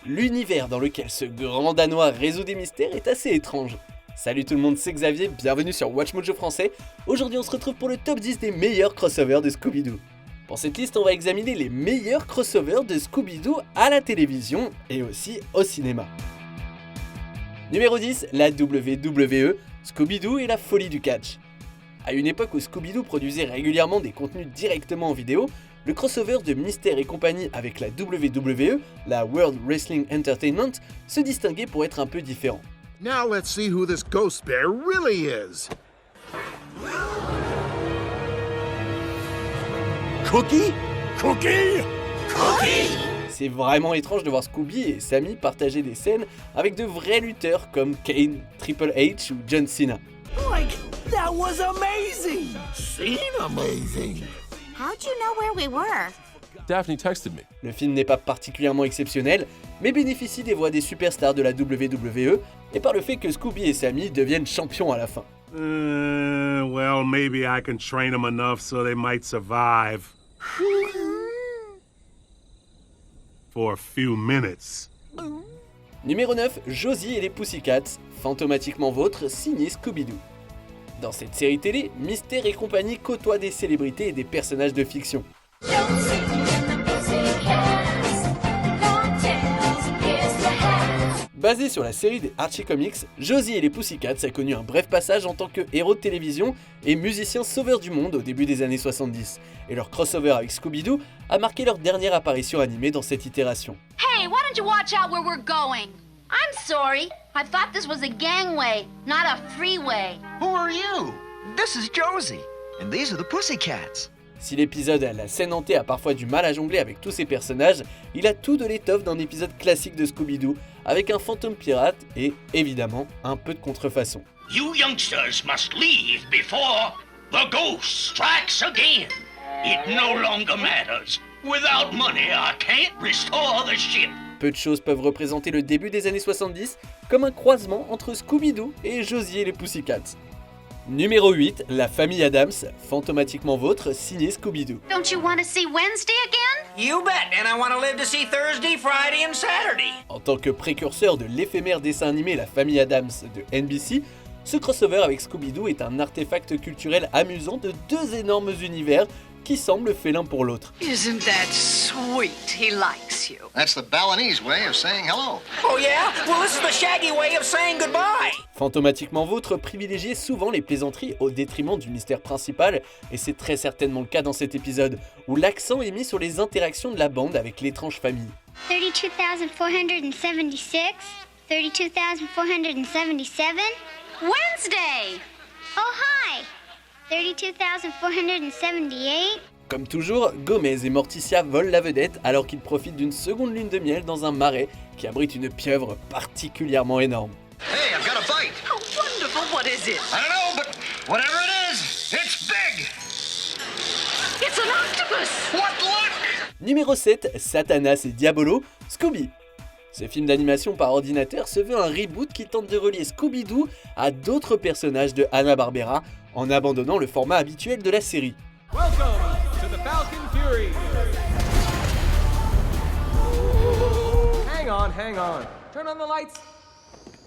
L'univers dans lequel ce grand danois résout des mystères est assez étrange. Salut tout le monde, c'est Xavier, bienvenue sur WatchMojo français. Aujourd'hui on se retrouve pour le top 10 des meilleurs crossovers de Scooby-Doo. Pour cette liste on va examiner les meilleurs crossovers de Scooby-Doo à la télévision et aussi au cinéma. Numéro 10, la WWE, Scooby-Doo et la folie du catch. À une époque où Scooby-Doo produisait régulièrement des contenus directement en vidéo, le crossover de Mystère et compagnie avec la WWE, la World Wrestling Entertainment, se distinguait pour être un peu différent. Now let's see who this ghost bear really is. Cookie? Cookie? Cookie? C'est vraiment étrange de voir Scooby et Sammy partager des scènes avec de vrais lutteurs comme Kane, Triple H ou John Cena. Like, that was amazing! Seem amazing! How'd you know where we were? Daphne texted me. Le film n'est pas particulièrement exceptionnel, mais bénéficie des voix des superstars de la WWE et par le fait que Scooby et Sammy deviennent champions à la fin. Well, maybe I can train them enough so they might survive. For a few minutes. Numéro 9, Josie et les Pussycats, fantomatiquement vôtre, signé Scooby-Doo. Dans cette série télé, Mystère et compagnie côtoient des célébrités et des personnages de fiction. Basé sur la série des Archie Comics, Josie et les Pussycats a connu un bref passage en tant que héros de télévision et musiciens sauveurs du monde au début des années 70, et leur crossover avec Scooby-Doo a marqué leur dernière apparition animée dans cette itération. Hey, why don't you watch out where we're going? I'm sorry. I thought this was a gangway, not a freeway. Who are you? This is Josie, and these are the Pussycats. Si l'épisode à la scène hantée a parfois du mal à jongler avec tous ces personnages, il a tout de l'étoffe d'un épisode classique de Scooby-Doo, avec un fantôme pirate et, évidemment, un peu de contrefaçon. You youngsters must leave before the ghost strikes again. It no longer matters. Without money, I can't restore the ship. Peu de choses peuvent représenter le début des années 70 comme un croisement entre Scooby-Doo et Josie et les Pussycats. Numéro 8, la famille Addams, fantomatiquement vôtre, signé Scooby-Doo. Don't you want to see Wednesday again? You bet, and I want to live to see Thursday, Friday, and Saturday. En tant que précurseur de l'éphémère dessin animé La famille Addams de NBC, ce crossover avec Scooby-Doo est un artefact culturel amusant de deux énormes univers qui semblent faits l'un pour l'autre. Isn't that sweet? He likes you. That's the Balinese way of saying hello. Oh yeah? Well, this is the Shaggy way of saying goodbye. Fantomatiquement vôtre privilégiait souvent les plaisanteries au détriment du mystère principal, et c'est très certainement le cas dans cet épisode, où l'accent est mis sur les interactions de la bande avec l'étrange famille. 32,476, 32,477. Wednesday! Oh, hi! 32,478. Comme toujours, Gomez et Morticia volent la vedette alors qu'ils profitent d'une seconde lune de miel dans un marais qui abrite une pieuvre particulièrement énorme. Hey, I've got a bite. Oh, wonderful. What is it? I don't know, but whatever it is, it's big. It's an octopus. What luck! Numéro 7, Satanas et Diabolo, Scooby. Ce film d'animation par ordinateur se veut un reboot qui tente de relier Scooby-Doo à d'autres personnages de Hanna-Barbera en abandonnant le format habituel de la série. Welcome to the Falcon Fury. Hang on. Turn on the lights.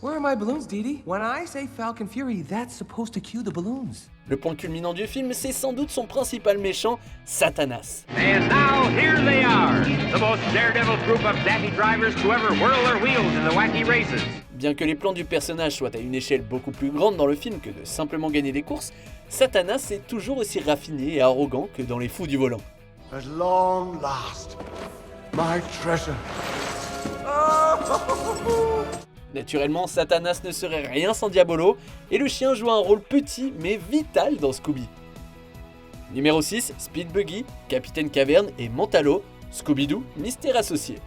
Where are my balloons, Dee Dee? When I say Falcon Fury, that's supposed to cue the balloons. Le point culminant du film, c'est sans doute son principal méchant, Satanas. And now here they are, the most daredevil group of daffy drivers to ever whirl their wheels in the wacky races. Bien que les plans du personnage soient à une échelle beaucoup plus grande dans le film que de simplement gagner des courses, Satanas est toujours aussi raffiné et arrogant que dans Les Fous du Volant. At long last, my treasure. Naturellement, Satanas ne serait rien sans Diabolo, et le chien joue un rôle petit mais vital dans Scooby. Numéro 6, Speed Buggy, Capitaine Caverne et Mentalo, Scooby-Doo, Mystère Associé.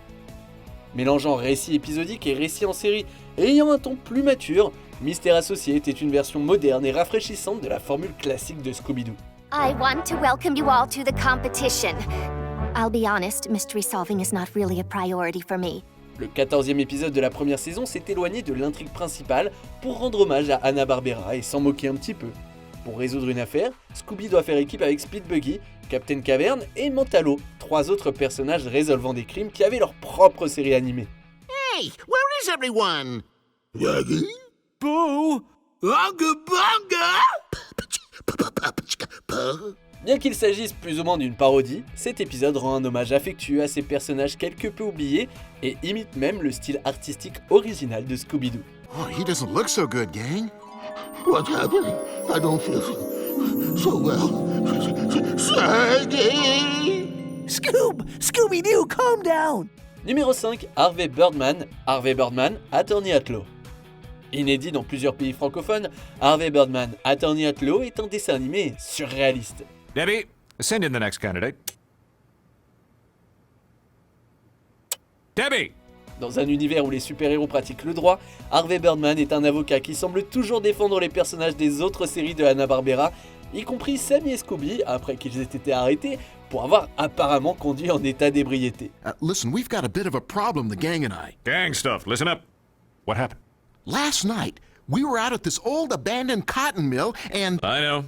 Mélangeant récit épisodique et récit en série et ayant un ton plus mature, Mystère Associé était une version moderne et rafraîchissante de la formule classique de Scooby-Doo. I want to welcome you all to the competition. I'll be honest, mystery solving is not really a priority for me. Le 14e épisode de la première saison s'est éloigné de l'intrigue principale pour rendre hommage à Hanna-Barbera et s'en moquer un petit peu. Pour résoudre une affaire, Scooby doit faire équipe avec Speed Buggy, Captain Caverne et Mentalo, trois autres personnages résolvant des crimes qui avaient leur propre série animée. Hey, where is everyone? Boo! Bunga bunga! Bien qu'il s'agisse plus ou moins d'une parodie, cet épisode rend un hommage affectueux à ces personnages quelque peu oubliés et imite même le style artistique original de Scooby-Doo. Oh, he doesn't look so good, gang. What's happening? I don't feel so well. Saggy! Scooby-Doo, calm down! Numéro 5, Harvey Birdman, Attorney at Law. Inédit dans plusieurs pays francophones, Harvey Birdman, Attorney at Law est un dessin animé surréaliste. Debbie, send in the next candidate. Debbie! Dans un univers où les super-héros pratiquent le droit, Harvey Birdman est un avocat qui semble toujours défendre les personnages des autres séries de Hanna-Barbera, y compris Sammy et Scooby, après qu'ils aient été arrêtés pour avoir apparemment conduit en état d'ébriété. Listen, we've got a bit of a problem, the gang and I. Gang stuff, listen up. What happened? Last night, we were out at this old abandoned cotton mill and... I know.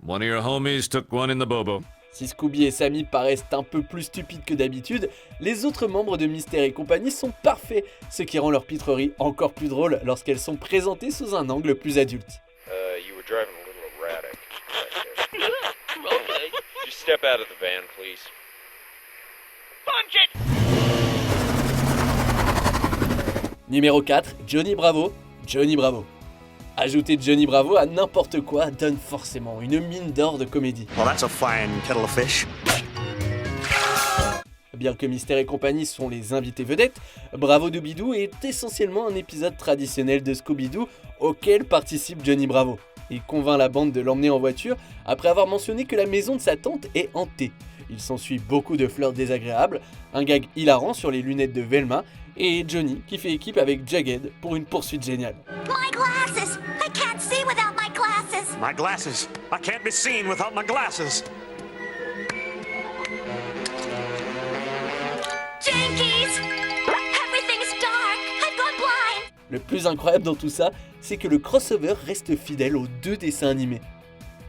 One of your homies took one in the bobo. Si Scooby et Sammy paraissent un peu plus stupides que d'habitude, les autres membres de Mystère et compagnie sont parfaits, ce qui rend leur pitrerie encore plus drôle lorsqu'elles sont présentées sous un angle plus adulte. You were driving a little erratic. Okay. Just step out of the van, please. Punch it! Numéro 4, Johnny Bravo. Ajouter Johnny Bravo à n'importe quoi donne forcément une mine d'or de comédie. Well, that's a fine kettle of fish. Bien que Mystère et compagnie sont les invités vedettes, Bravo Doobidoo est essentiellement un épisode traditionnel de Scooby-Doo auquel participe Johnny Bravo. Il convainc la bande de l'emmener en voiture après avoir mentionné que la maison de sa tante est hantée. Il s'ensuit beaucoup de flirts désagréables, un gag hilarant sur les lunettes de Velma et Johnny qui fait équipe avec Jughead pour une poursuite géniale. My glasses! I can't see without my glasses! My glasses. I can't be seen without my glasses. Jinkies! Everything's dark! I've gone blind! Le plus incroyable dans tout ça, c'est que le crossover reste fidèle aux deux dessins animés.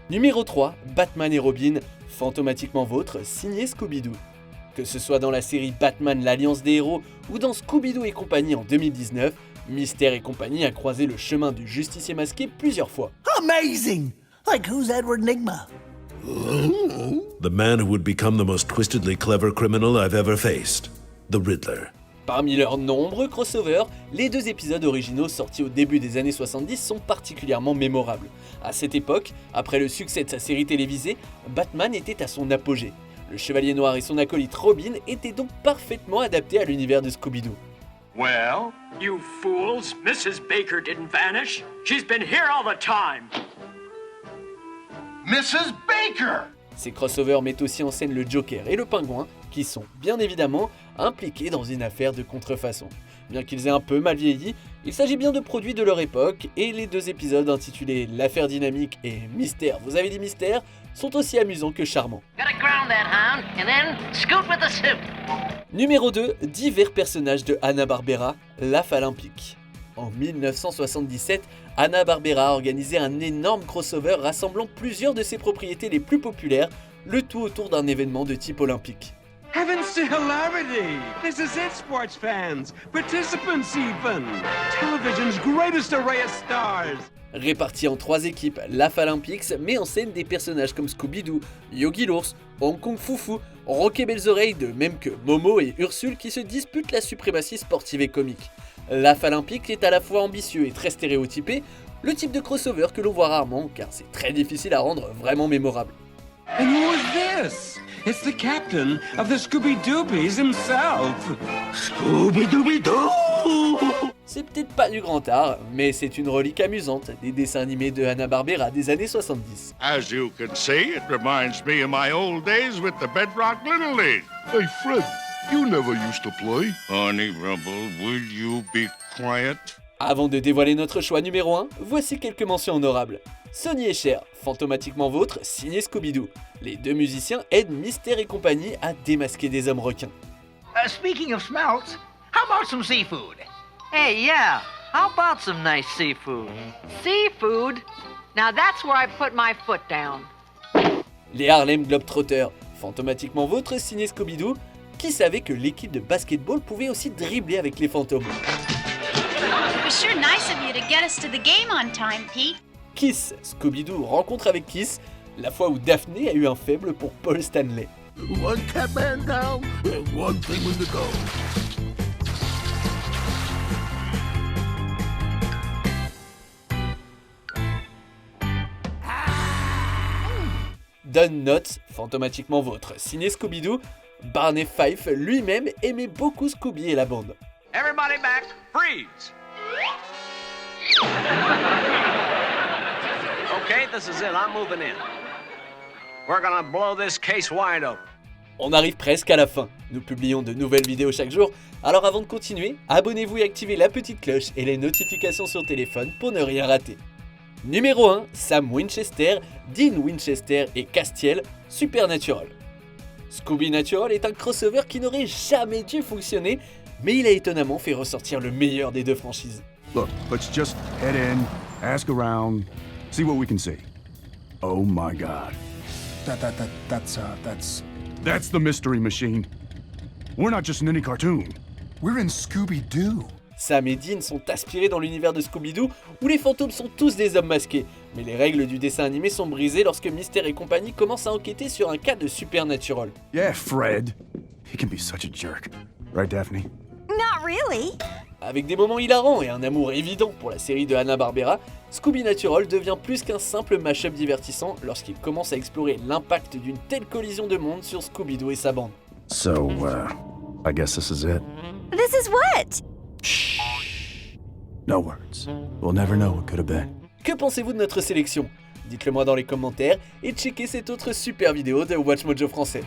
Numéro 3, Batman et Robin, fantomatiquement vôtre, signé Scooby-Doo. Que ce soit dans la série Batman l'Alliance des héros ou dans Scooby-Doo et compagnie en 2019, Mystère et compagnie a croisé le chemin du justicier masqué plusieurs fois. Amazing! Like who's Edward Nygma? The man who would become the most twistedly clever criminal I've ever faced, the Riddler. Parmi leurs nombreux crossovers, les deux épisodes originaux sortis au début des années 70 sont particulièrement mémorables. À cette époque, après le succès de sa série télévisée, Batman était à son apogée. Le Chevalier Noir et son acolyte Robin étaient donc parfaitement adaptés à l'univers de Scooby-Doo. Well, you fools, Mrs. Baker didn't vanish. She's been here all the time. Mrs. Baker! Ces crossovers mettent aussi en scène le Joker et le Pingouin, qui sont, bien évidemment, impliqués dans une affaire de contrefaçon. Bien qu'ils aient un peu mal vieilli, il s'agit bien de produits de leur époque, et les deux épisodes intitulés L'affaire dynamique et Mystère, vous avez dit mystère, sont aussi amusants que charmants. Numéro 2, divers personnages de Hanna-Barbera, la Falympique. En 1977, Hanna-Barbera a organisé un énorme crossover rassemblant plusieurs de ses propriétés les plus populaires, le tout autour d'un événement de type olympique. Heavens to hilarity! This is it, sports fans! Participants even! Television's greatest array of stars! Répartis en 3 équipes, la Falympics met en scène des personnages comme Scooby-Doo, Yogi l'ours, Hong Kong Foufou, Rocky Belles Oreilles, de même que Momo et Ursule qui se disputent la suprématie sportive et comique. La Falympics est à la fois ambitieux et très stéréotypé, le type de crossover que l'on voit rarement car c'est très difficile à rendre vraiment mémorable. And who is this? It's the captain of the Scooby-Doobies himself! Scooby-Dooby-Doo! C'est peut-être pas du grand art, mais c'est une relique amusante des dessins animés de Hanna-Barbera des années 70. As you can see, it reminds me of my old days with the Bedrock Little League. Hey, Fred, you never used to play. Honey Rubble, will you be quiet? Avant de dévoiler notre choix numéro 1, voici quelques mentions honorables. Sonny et Cher, fantomatiquement vôtre, signé Scooby-Doo. Les deux musiciens aident Mystère et compagnie à démasquer des hommes requins. Speaking of smelts, how about some seafood? Hey, yeah. How about some nice seafood? Seafood? Now that's where I put my foot down. Les Harlem Globetrotters, fantomatiquement vôtre, signé Scooby-Doo. Qui savait que l'équipe de basketball pouvait aussi dribbler avec les fantômes? It was sure nice of you to get us to the game on time, Pete. Kiss, Scooby-Doo rencontre avec Kiss, la fois où Daphné a eu un faible pour Paul Stanley. One Catman down and one penguin to go. Donne Note, fantomatiquement vôtre, signé Scooby-Doo, Barney Fife lui-même aimait beaucoup Scooby et la bande. Everybody back, freeze! Okay, this is it. I'm moving in. We're gonna blow this case wide open. On arrive presque à la fin. Nous publions de nouvelles vidéos chaque jour, alors avant de continuer, abonnez-vous et activez la petite cloche et les notifications sur téléphone pour ne rien rater. Numéro 1, Sam Winchester, Dean Winchester et Castiel, Supernatural. Scooby Natural est un crossover qui n'aurait jamais dû fonctionner, mais il a étonnamment fait ressortir le meilleur des deux franchises. Look, let's just head in, ask around, see what we can see. Oh my God. That's the Mystery Machine. We're not just in any cartoon. We're in Scooby-Doo. Sam et Dean sont aspirés dans l'univers de Scooby-Doo où les fantômes sont tous des hommes masqués. Mais les règles du dessin animé sont brisées lorsque Mystère et compagnie commencent à enquêter sur un cas de Supernatural. Yeah, Fred. He can be such a jerk. Right, Daphne? Not really. Avec des moments hilarants et un amour évident pour la série de Hanna-Barbera, Scooby Natural devient plus qu'un simple mash-up divertissant lorsqu'il commence à explorer l'impact d'une telle collision de monde sur Scooby-Doo et sa bande. So, I guess this is it. This is what? No words. We'll never know what could have been. Que pensez-vous de notre sélection? Dites-le moi dans les commentaires et checkez cette autre super vidéo de Watch Mojo français.